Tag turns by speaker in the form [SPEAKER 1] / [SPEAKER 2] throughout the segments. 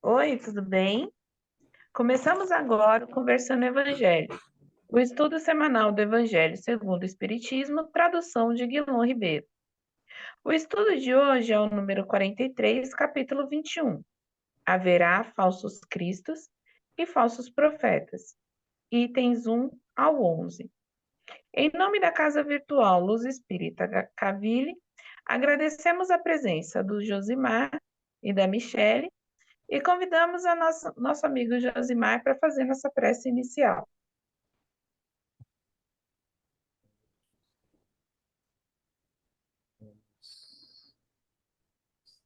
[SPEAKER 1] Oi, tudo bem? Começamos agora o Conversando Evangelho, o estudo semanal do Evangelho segundo o Espiritismo, tradução de Guilom Ribeiro. O estudo de hoje é o número 43, capítulo 21. Haverá falsos cristos e falsos profetas, itens 1 ao 11. Em nome da Casa Virtual Luz Espírita Cavile, agradecemos a presença do Josimar e da Michele e convidamos a nosso amigo Josimar para fazer nossa prece inicial.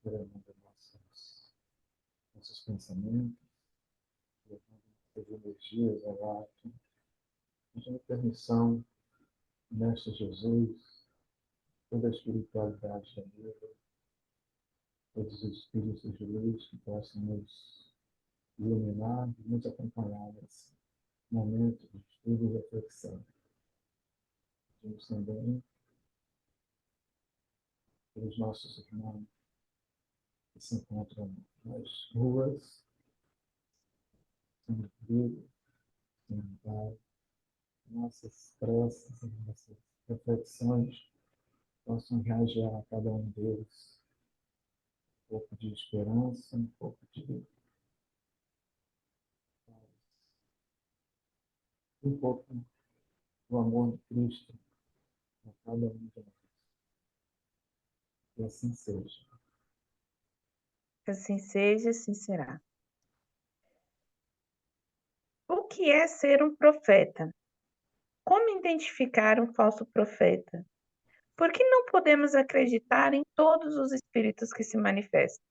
[SPEAKER 2] Gravando nossos pensamentos, levando nossas energias ao ato, pedindo permissão, Mestre Jesus, toda a espiritualidade da vida, todos os espíritos de luz que possam nos iluminar e nos acompanhar nesse momento de estudo e reflexão. Pedimos também pelos nossos irmãos que se encontram nas ruas, sem emprego, sem lugar, nossas preces, nossas reflexões possam reagir a cada um deles um pouco de esperança, um pouco de paz, um pouco do amor de Cristo a cada um de nós. E assim seja.
[SPEAKER 1] Assim seja, assim será. O que é ser um profeta? Como identificar um falso profeta? Por que não podemos acreditar em todos os espíritos que se manifestam?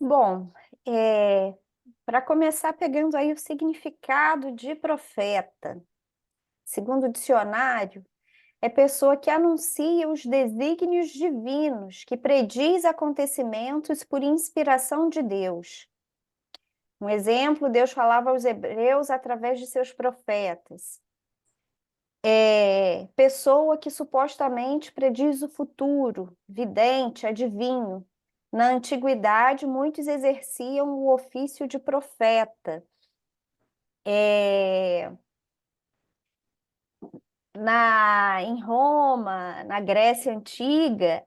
[SPEAKER 3] Bom, para começar pegando aí o significado de profeta, segundo o dicionário, é pessoa que anuncia os desígnios divinos, que prediz acontecimentos por inspiração de Deus. Um exemplo, Deus falava aos hebreus através de seus profetas. Pessoa que supostamente prediz o futuro, vidente, adivinho. Na antiguidade, muitos exerciam o ofício de profeta. Em Roma, na Grécia Antiga,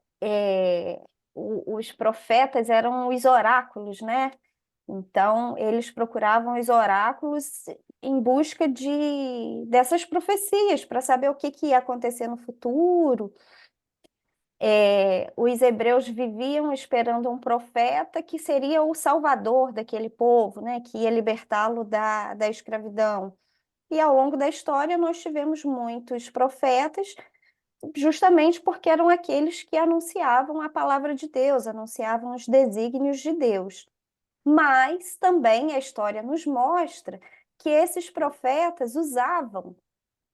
[SPEAKER 3] os profetas eram os oráculos, né? Então, eles procuravam os oráculos em busca dessas profecias, para saber o que ia acontecer no futuro. Os hebreus viviam esperando um profeta que seria o salvador daquele povo, né? Que ia libertá-lo da escravidão. E ao longo da história, nós tivemos muitos profetas, justamente porque eram aqueles que anunciavam a palavra de Deus, anunciavam os desígnios de Deus. Mas também a história nos mostra que esses profetas usavam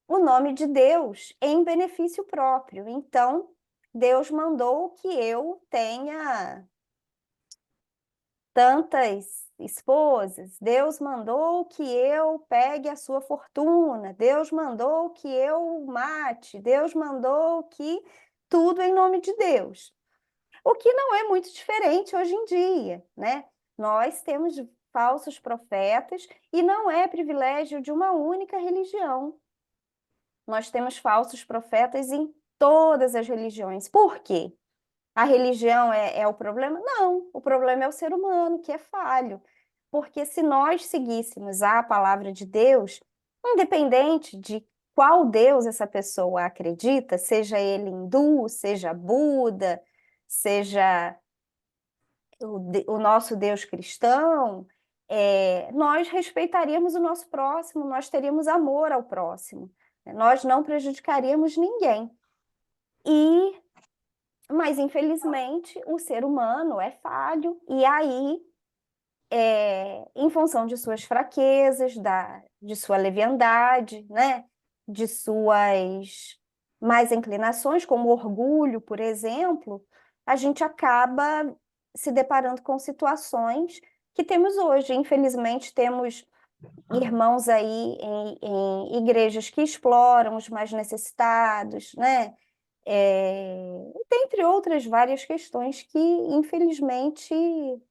[SPEAKER 3] o nome de Deus em benefício próprio. Então, Deus mandou que eu tenha tantas esposas, Deus mandou que eu pegue a sua fortuna, Deus mandou que eu mate, Deus mandou que tudo em nome de Deus. O que não é muito diferente hoje em dia, né? Nós temos falsos profetas e não é privilégio de uma única religião. Nós temos falsos profetas em todas as religiões. Por quê? A religião é o problema? Não, o problema é o ser humano, que é falho. Porque se nós seguíssemos a palavra de Deus, independente de qual Deus essa pessoa acredita, seja ele hindu, seja Buda, seja o nosso Deus cristão, nós respeitaríamos o nosso próximo, nós teríamos amor ao próximo, né? Nós não prejudicaríamos ninguém. Mas, infelizmente, o ser humano é falho, e aí, em função de suas fraquezas, de sua leviandade, né? De suas más inclinações, como orgulho, por exemplo, a gente acaba se deparando com situações que temos hoje. Infelizmente, temos irmãos aí em igrejas que exploram os mais necessitados, né? dentre outras várias questões que, infelizmente,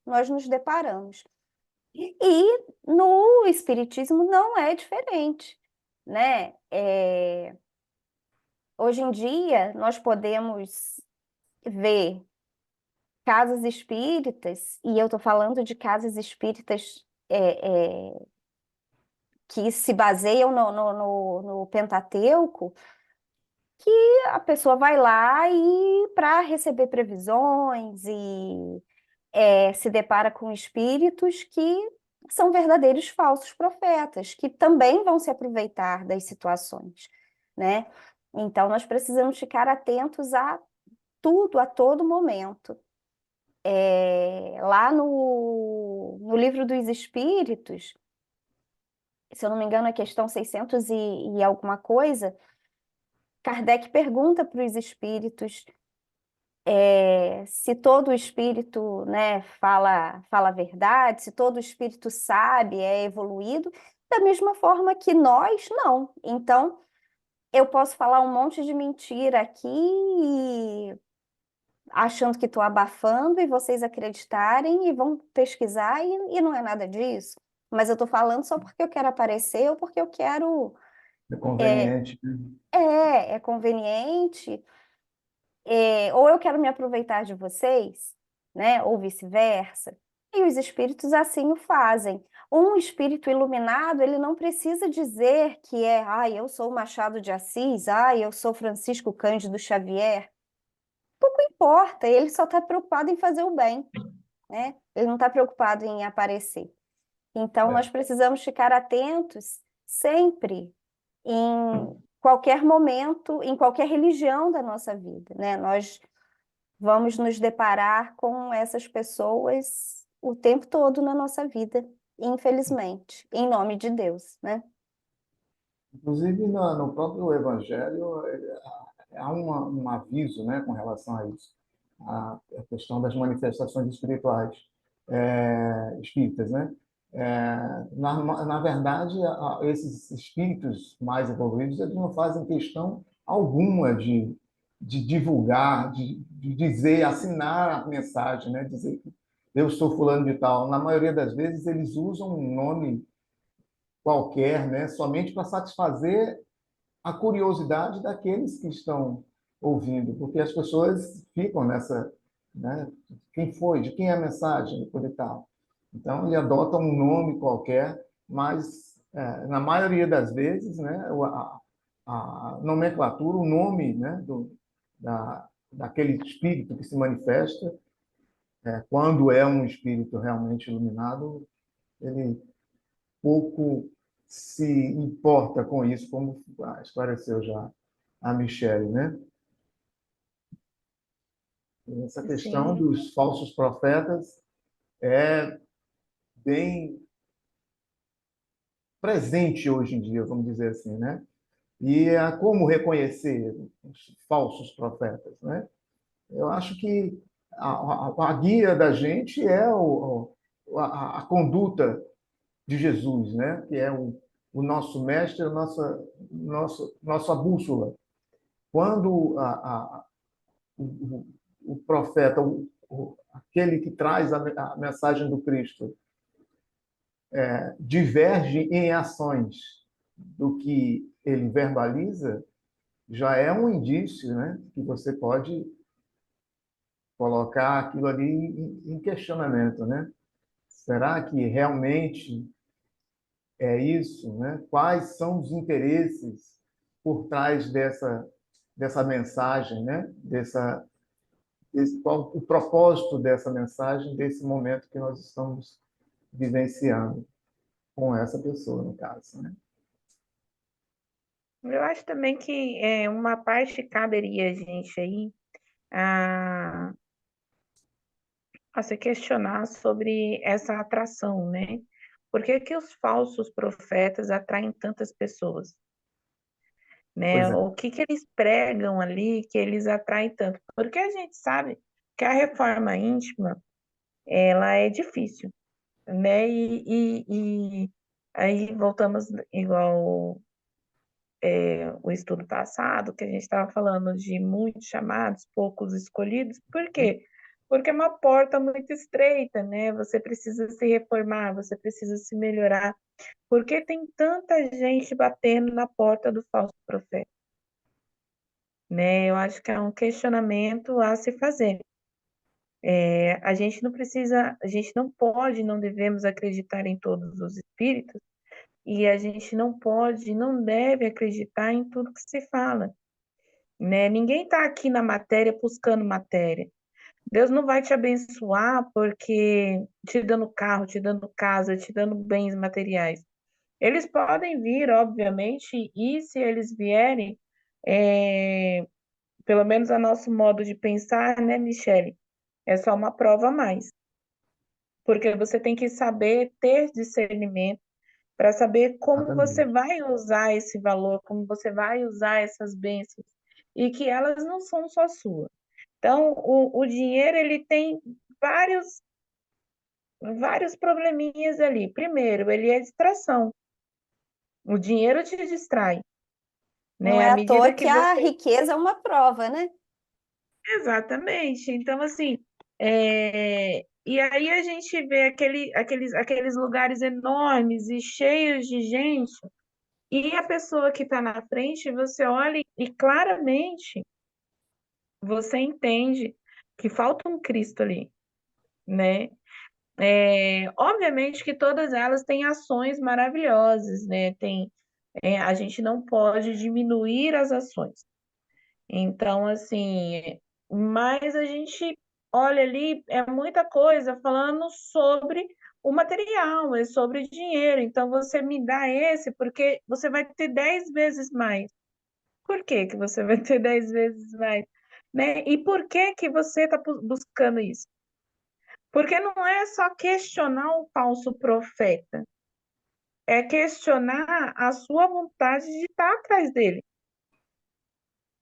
[SPEAKER 3] nós nos deparamos. E no Espiritismo não é diferente, né? Hoje em dia, nós podemos ver casas espíritas, e eu estou falando de casas espíritas que se baseiam no Pentateuco, que a pessoa vai lá e para receber previsões e se depara com espíritos que são verdadeiros falsos profetas, que também vão se aproveitar das situações, né? Então, nós precisamos ficar atentos a tudo, a todo momento. Lá no Livro dos Espíritos, se eu não me engano, a questão 600 e alguma coisa, Kardec pergunta para os espíritos se todo espírito, né, fala a verdade, se todo espírito sabe, é evoluído, da mesma forma que nós, não. Então, eu posso falar um monte de mentira aqui, achando que estou abafando, e vocês acreditarem e vão pesquisar, e não é nada disso. Mas eu estou falando só porque eu quero aparecer ou porque eu quero.
[SPEAKER 2] É conveniente, né?
[SPEAKER 3] É conveniente. Ou eu quero me aproveitar de vocês, né? Ou vice-versa. E os espíritos assim o fazem. Um espírito iluminado, ele não precisa dizer que eu sou Machado de Assis, eu sou Francisco Cândido Xavier. Pouco importa, ele só está preocupado em fazer o bem, né? Ele não está preocupado em aparecer. Então, nós
[SPEAKER 2] É.
[SPEAKER 3] precisamos ficar atentos sempre, em qualquer momento, em qualquer religião da nossa vida, né? Nós vamos nos deparar com essas pessoas o tempo todo na nossa vida, infelizmente, em nome de Deus, né?
[SPEAKER 2] Inclusive, no próprio Evangelho, há um aviso, né, com relação a isso, a questão das manifestações espirituais, espíritas, né? Na verdade, esses espíritos mais evoluídos, eles não fazem questão alguma de divulgar, de dizer, assinar a mensagem, né? Dizer que eu sou fulano de tal. Na maioria das vezes, eles usam um nome qualquer, né? Somente para satisfazer a curiosidade daqueles que estão ouvindo, porque as pessoas ficam nessa, né? Quem foi? De quem é a mensagem? Por e tal. Então, ele adota um nome qualquer, mas na maioria das vezes, né? A nomenclatura, o nome, né? Daquele espírito que se manifesta, quando é um espírito realmente iluminado, ele pouco se importa com isso, como esclareceu já a Michele, né? Essa questão
[SPEAKER 1] Sim,
[SPEAKER 2] dos falsos profetas é bem presente hoje em dia, vamos dizer assim, né? E como reconhecer os falsos profetas, né? Eu acho que a guia da gente é a conduta de Jesus, né? Que é o nosso mestre, nossa bússola. Quando o profeta, aquele que traz a mensagem do Cristo, diverge em ações do que ele verbaliza, já é um indício, né, que você pode colocar aquilo ali em questionamento, né? Será que realmente é isso, né? Quais são os interesses por trás dessa mensagem, né? Qual o propósito dessa mensagem, desse momento que nós estamos vivenciando com essa pessoa, no caso, né?
[SPEAKER 1] eu acho também que uma parte caberia a gente aí a, a se questionar sobre essa atração, né? Por que que os falsos profetas atraem tantas pessoas,
[SPEAKER 2] Pois
[SPEAKER 1] né?
[SPEAKER 2] é.
[SPEAKER 1] O que que eles pregam ali que eles atraem tanto? Porque a gente sabe que a reforma íntima, ela é difícil, né? E aí voltamos igual o estudo passado, que a gente estava falando de muitos chamados, poucos escolhidos. Por quê? Porque é uma porta muito estreita, né? Você precisa se reformar, você precisa se melhorar. Por que tem tanta gente batendo na porta do falso profeta? Né? Eu acho que é um questionamento a se fazer. A gente não precisa, a gente não pode, não devemos acreditar em todos os espíritos, e a gente não pode, não deve acreditar em tudo que se fala, né? Ninguém está aqui na matéria buscando matéria. Deus não vai te abençoar porque te dando carro, te dando casa, te dando bens materiais. Eles podem vir, obviamente, e se eles vierem, pelo menos a nosso modo de pensar, né, Michele? É só uma prova a mais. Porque você tem que saber ter discernimento para saber como você
[SPEAKER 2] Exatamente.
[SPEAKER 1] vai usar esse valor, como você vai usar essas bênçãos, e que elas não são só suas. Então, o dinheiro ele tem vários probleminhas ali. Primeiro, ele é distração. O dinheiro te distrai,
[SPEAKER 3] Não
[SPEAKER 1] né?
[SPEAKER 3] é
[SPEAKER 1] À
[SPEAKER 3] à toa
[SPEAKER 1] medida
[SPEAKER 3] que
[SPEAKER 1] que
[SPEAKER 3] a
[SPEAKER 1] você...
[SPEAKER 3] riqueza é uma prova, né?
[SPEAKER 1] Exatamente. Então, assim, e aí a gente vê aqueles lugares enormes e cheios de gente, e a pessoa que está na frente, você olha e claramente você entende que falta um Cristo ali, né? Obviamente que todas elas têm ações maravilhosas, né? A gente não pode diminuir as ações. Então, assim, mas a gente olha ali, é muita coisa falando sobre o material, é sobre dinheiro. Então, você me dá esse porque você vai ter 10 vezes mais. Por que que você vai ter 10 vezes mais? Né? E por que que você está buscando isso? Porque não é só questionar o falso profeta, é questionar a sua vontade de estar atrás dele,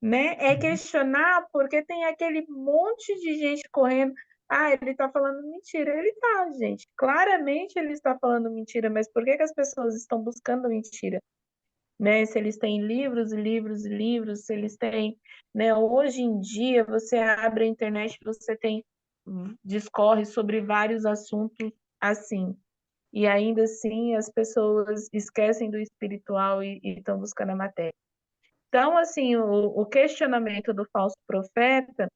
[SPEAKER 1] né? É questionar porque tem aquele monte de gente correndo. Ah, ele está falando mentira. Ele está, gente. Claramente ele está falando mentira, mas por que que as pessoas estão buscando mentira? Né? Se eles têm livros e livros e livros, se eles têm, né? Hoje em dia você abre a internet, você tem discorre sobre vários assuntos assim. E ainda assim as pessoas esquecem do espiritual e estão buscando a matéria. Então, assim, o questionamento do falso profeta,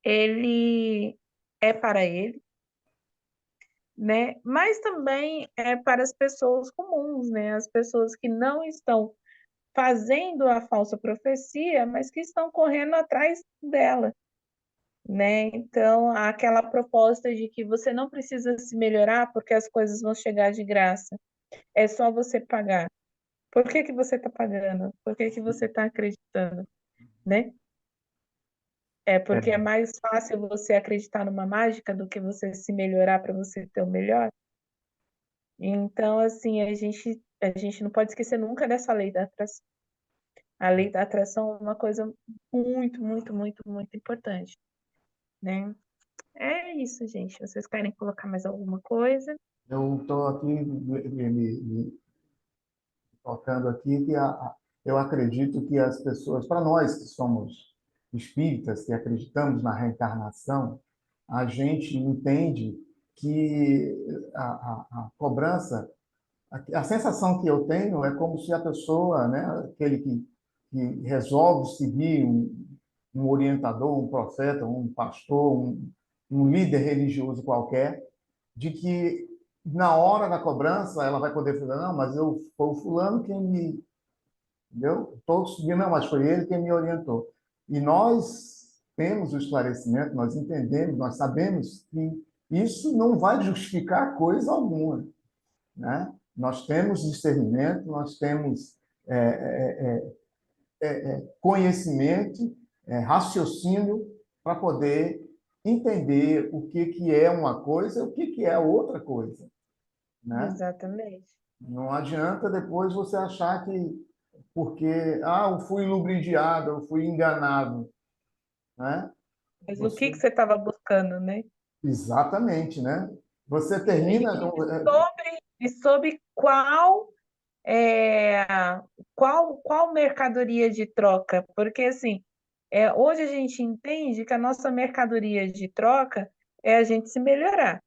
[SPEAKER 1] ele é para ele, né? Mas também é para as pessoas comuns, né? As pessoas que não estão fazendo a falsa profecia, mas que estão correndo atrás dela, né? Então, aquela proposta de que você não precisa se melhorar porque as coisas vão chegar de graça, é só você pagar. Por que que você está pagando? Por que que você está acreditando, né? É
[SPEAKER 2] É,
[SPEAKER 1] porque é mais fácil você acreditar numa mágica do que você se melhorar para você ter o melhor. Então, assim, a gente não pode esquecer nunca dessa lei da atração. A lei da atração é uma coisa muito, muito, muito, muito importante, né? É isso, gente. Vocês querem colocar mais alguma coisa?
[SPEAKER 2] eu estou aqui colocando aqui que eu acredito que as pessoas, para nós que somos espíritas, que acreditamos na reencarnação, a gente entende que a cobrança, a sensação que eu tenho é como se a pessoa, né, aquele que resolve seguir um orientador, um profeta, um pastor, um líder religioso qualquer, de que na hora da cobrança ela vai poder falar, não, mas foi o fulano quem me, entendeu? Todos seguindo, não, mas foi ele quem me orientou. E nós temos o esclarecimento, nós entendemos, nós sabemos que isso não vai justificar coisa alguma, né? Nós temos discernimento, nós temos conhecimento, raciocínio para poder entender o que que é uma coisa e o que que é outra coisa, né?
[SPEAKER 1] Exatamente.
[SPEAKER 2] Não adianta depois você achar que porque eu fui lubridiado, eu fui enganado, né?
[SPEAKER 1] Mas o que
[SPEAKER 2] Você
[SPEAKER 1] que você estava buscando, né?
[SPEAKER 2] exatamente, né? Você
[SPEAKER 1] E,
[SPEAKER 2] termina
[SPEAKER 1] e sobre qual é, qual mercadoria de troca? Porque assim, hoje a gente entende que a nossa mercadoria de troca é a gente se melhorar.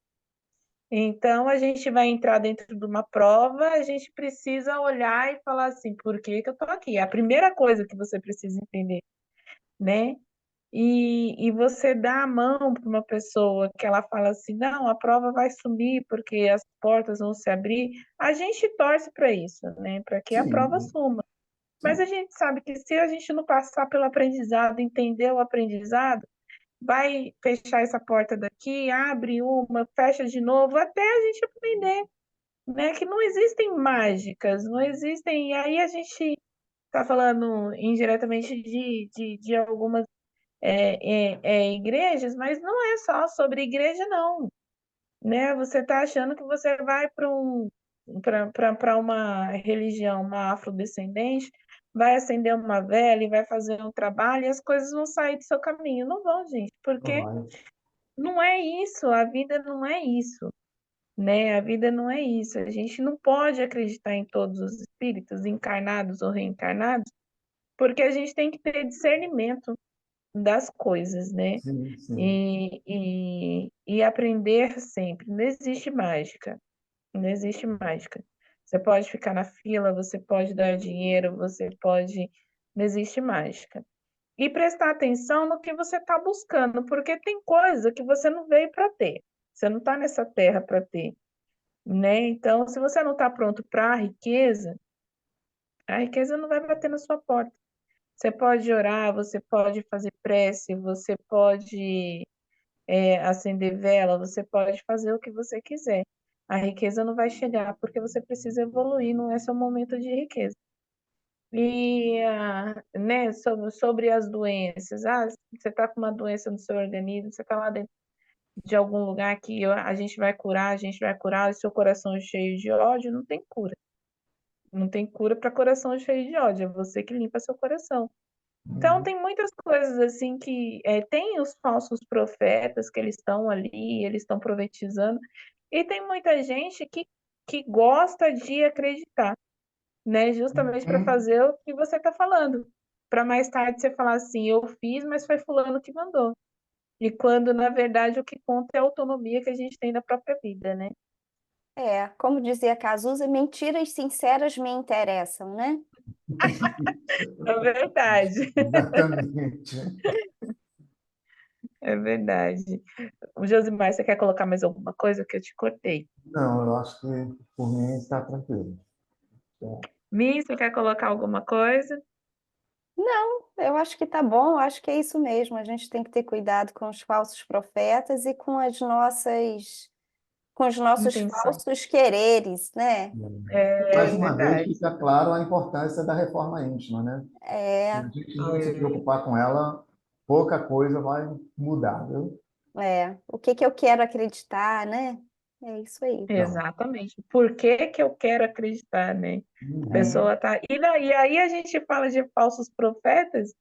[SPEAKER 1] Então, a gente vai entrar dentro de uma prova, a gente precisa olhar e falar assim, por que que eu estou aqui? É a primeira coisa que você precisa entender, né? E você dá a mão para uma pessoa que ela fala assim, não, a prova vai sumir porque as portas vão se abrir. A gente torce para isso, né? Para que a prova
[SPEAKER 2] Sim,
[SPEAKER 1] suma. Mas
[SPEAKER 2] sim.
[SPEAKER 1] a gente sabe que se a gente não passar pelo aprendizado, entender o aprendizado, vai fechar essa porta daqui, abre uma, fecha de novo, até a gente aprender, né? Que não existem mágicas, não existem. E aí a gente está falando indiretamente de algumas igrejas, mas não é só sobre igreja, não, né? Você está achando que você vai para uma religião, uma afrodescendente, vai acender uma vela e vai fazer um trabalho e as coisas vão sair do seu caminho. Não vão, gente,
[SPEAKER 2] Não
[SPEAKER 1] porque
[SPEAKER 2] vai.
[SPEAKER 1] não é isso, a vida não é isso, né? A vida não é isso. A gente não pode acreditar em todos os espíritos, encarnados ou reencarnados, porque a gente tem que ter discernimento das coisas, né?
[SPEAKER 2] Sim, sim.
[SPEAKER 1] E aprender sempre. Não existe mágica, não existe mágica. Você pode ficar na fila, você pode dar dinheiro, você pode. Não existe mágica. E prestar atenção no que você está buscando, porque tem coisa que você não veio para ter. Você não está nessa terra para ter, né? Então, se você não está pronto para a riqueza não vai bater na sua porta. Você pode orar, você pode fazer prece, você pode acender vela, você pode fazer o que você quiser. A riqueza não vai chegar porque você precisa evoluir, não é seu momento de riqueza. E, né, sobre as doenças, você está com uma doença no seu organismo, você está lá dentro de algum lugar que a gente vai curar, a gente vai curar, o seu coração é cheio de ódio, não tem cura. Não tem cura para coração cheio de ódio, é você que limpa seu coração. Então,
[SPEAKER 2] Uhum.
[SPEAKER 1] tem muitas coisas assim que tem os falsos profetas que eles estão ali, eles estão profetizando, e tem muita gente que gosta de acreditar, né? Justamente para
[SPEAKER 2] Uhum.
[SPEAKER 1] fazer o que você está falando, para mais tarde você falar assim, eu fiz, mas foi fulano que mandou. E quando, na verdade, o que conta é a autonomia que a gente tem da própria vida, né?
[SPEAKER 3] Como dizia Cazuza, mentiras sinceras me interessam, né?
[SPEAKER 1] É verdade,
[SPEAKER 2] Exatamente.
[SPEAKER 1] é verdade. O Josimar, você quer colocar mais alguma coisa que eu te cortei?
[SPEAKER 2] Não, eu acho que por mim está tranquilo. Tá.
[SPEAKER 1] Mi, você quer colocar alguma coisa?
[SPEAKER 3] Não, eu acho que tá bom, eu acho que é isso mesmo. A gente tem que ter cuidado com os falsos profetas e com os nossos
[SPEAKER 1] Intenção.
[SPEAKER 3] falsos quereres, né?
[SPEAKER 2] Mais
[SPEAKER 1] É
[SPEAKER 2] uma vez
[SPEAKER 1] verdade.
[SPEAKER 2] fica claro a importância da reforma íntima, né? Se a
[SPEAKER 3] É,
[SPEAKER 2] gente não se preocupar com ela, pouca coisa vai mudar, viu?
[SPEAKER 3] o que que eu quero acreditar, né? É isso aí.
[SPEAKER 2] Então,
[SPEAKER 1] Exatamente. Por que que eu quero acreditar, né? A
[SPEAKER 2] uhum.
[SPEAKER 1] pessoa tá. E aí a gente fala de falsos profetas,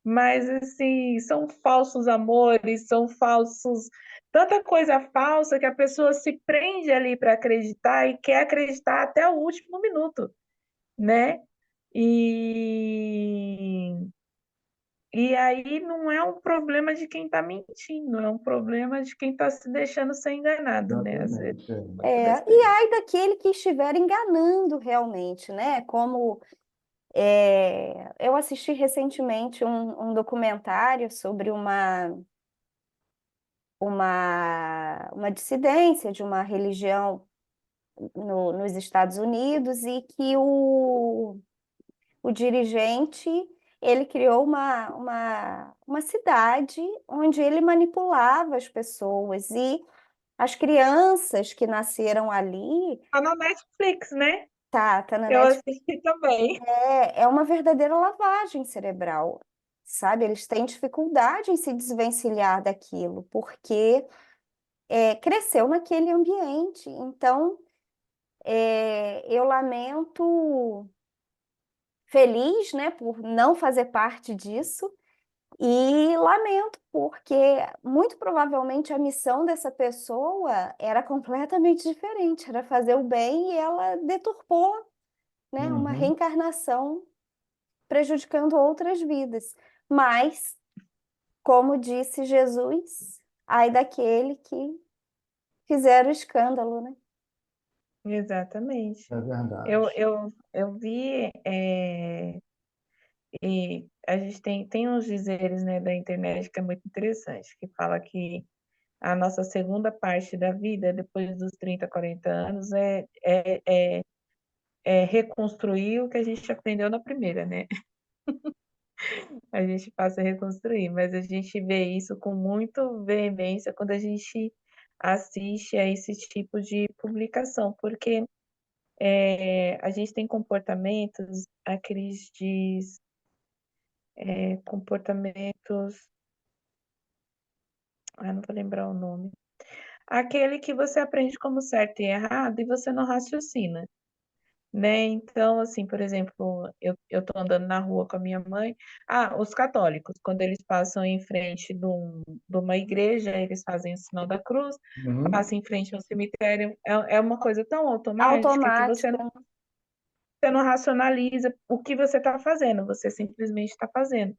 [SPEAKER 1] mas assim, são falsos amores, são falsos. Tanta coisa falsa que a pessoa se prende ali para acreditar e quer acreditar até o último minuto, né? E E aí não é um problema de quem está mentindo, é um problema de quem está se deixando ser enganado, né? Às vezes,
[SPEAKER 2] Exatamente. É.
[SPEAKER 1] muita
[SPEAKER 3] E
[SPEAKER 1] besteira.
[SPEAKER 3] ai daquele que estiver enganando realmente, né? Como eu assisti recentemente um documentário sobre uma dissidência de uma religião nos Estados Unidos e que o dirigente ele criou uma cidade onde ele manipulava as pessoas e as crianças que nasceram ali,
[SPEAKER 1] Tá na Netflix, né?
[SPEAKER 3] tá na
[SPEAKER 1] Eu
[SPEAKER 3] Netflix,
[SPEAKER 1] assisti também.
[SPEAKER 3] é uma verdadeira lavagem cerebral, sabe? Eles têm dificuldade em se desvencilhar daquilo, porque cresceu naquele ambiente. Então, eu lamento, feliz, né, por não fazer parte disso, e lamento, porque muito provavelmente a missão dessa pessoa era completamente diferente, era fazer o bem e ela deturpou, né? Uma
[SPEAKER 2] Uhum.
[SPEAKER 3] reencarnação prejudicando outras vidas. Mas, como disse Jesus, ai daquele que fizer o escândalo, né?
[SPEAKER 1] Exatamente.
[SPEAKER 2] É verdade.
[SPEAKER 1] Eu vi, e a gente tem uns dizeres, né, da internet que é muito interessante, que fala que a nossa segunda parte da vida, depois dos 30, 40 anos, é reconstruir o que a gente aprendeu na primeira, né? A gente passa a reconstruir, mas a gente vê isso com muita veemência quando a gente assiste a esse tipo de publicação, porque a gente tem comportamentos, a Cris diz, comportamentos, não vou lembrar o nome, aquele que você aprende como certo e errado e você não raciocina. Né, então, assim, por exemplo, eu tô andando na rua com a minha mãe, os católicos, quando eles passam em frente de uma igreja, eles fazem o sinal da cruz,
[SPEAKER 2] Uhum.
[SPEAKER 1] passam em frente ao cemitério, é uma coisa tão automática que
[SPEAKER 3] Automática.
[SPEAKER 1] você não racionaliza o que você está fazendo, você simplesmente está fazendo,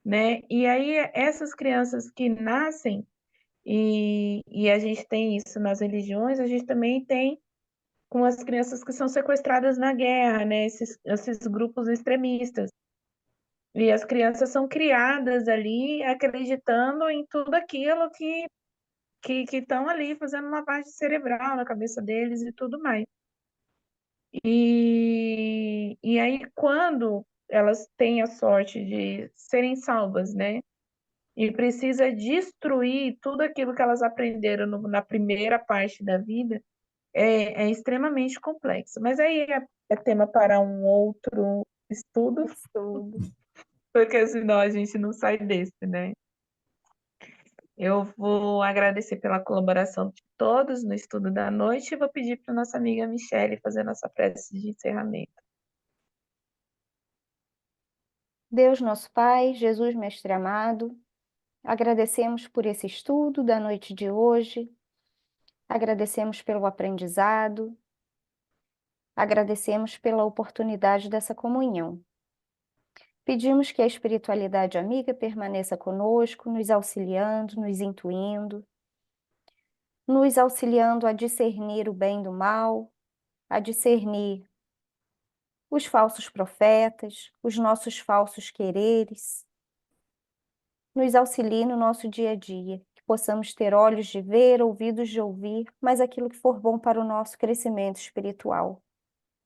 [SPEAKER 1] né. E aí, essas crianças que nascem, e a gente tem isso nas religiões, a gente também tem com as crianças que são sequestradas na guerra, né, esses grupos extremistas. E as crianças são criadas ali acreditando em tudo aquilo que estão ali fazendo uma lavagem cerebral na cabeça deles e tudo mais. E aí quando elas têm a sorte de serem salvas, né, e precisa destruir tudo aquilo que elas aprenderam na primeira parte da vida, é extremamente complexo, mas aí é tema para um outro estudo,
[SPEAKER 3] Estudo.
[SPEAKER 1] porque senão a gente não sai desse, né. Eu vou agradecer pela colaboração de todos no estudo da noite e vou pedir para nossa amiga Michele fazer nossa prece de encerramento.
[SPEAKER 3] Deus, nosso Pai, Jesus, Mestre amado, agradecemos por esse estudo da noite de hoje, agradecemos pelo aprendizado, agradecemos pela oportunidade dessa comunhão. Pedimos que a espiritualidade amiga permaneça conosco, nos auxiliando, nos intuindo, nos auxiliando a discernir o bem do mal, a discernir os falsos profetas, os nossos falsos quereres. Nos auxilie no nosso dia a dia, que possamos ter olhos de ver, ouvidos de ouvir, mas aquilo que for bom para o nosso crescimento espiritual,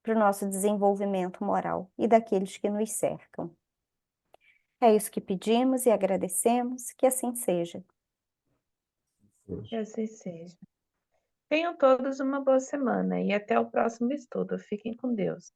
[SPEAKER 3] para o nosso desenvolvimento moral e daqueles que nos cercam. É isso que pedimos e agradecemos, que assim seja.
[SPEAKER 1] Que assim seja. Tenham todos uma boa semana e até o próximo estudo. Fiquem com Deus.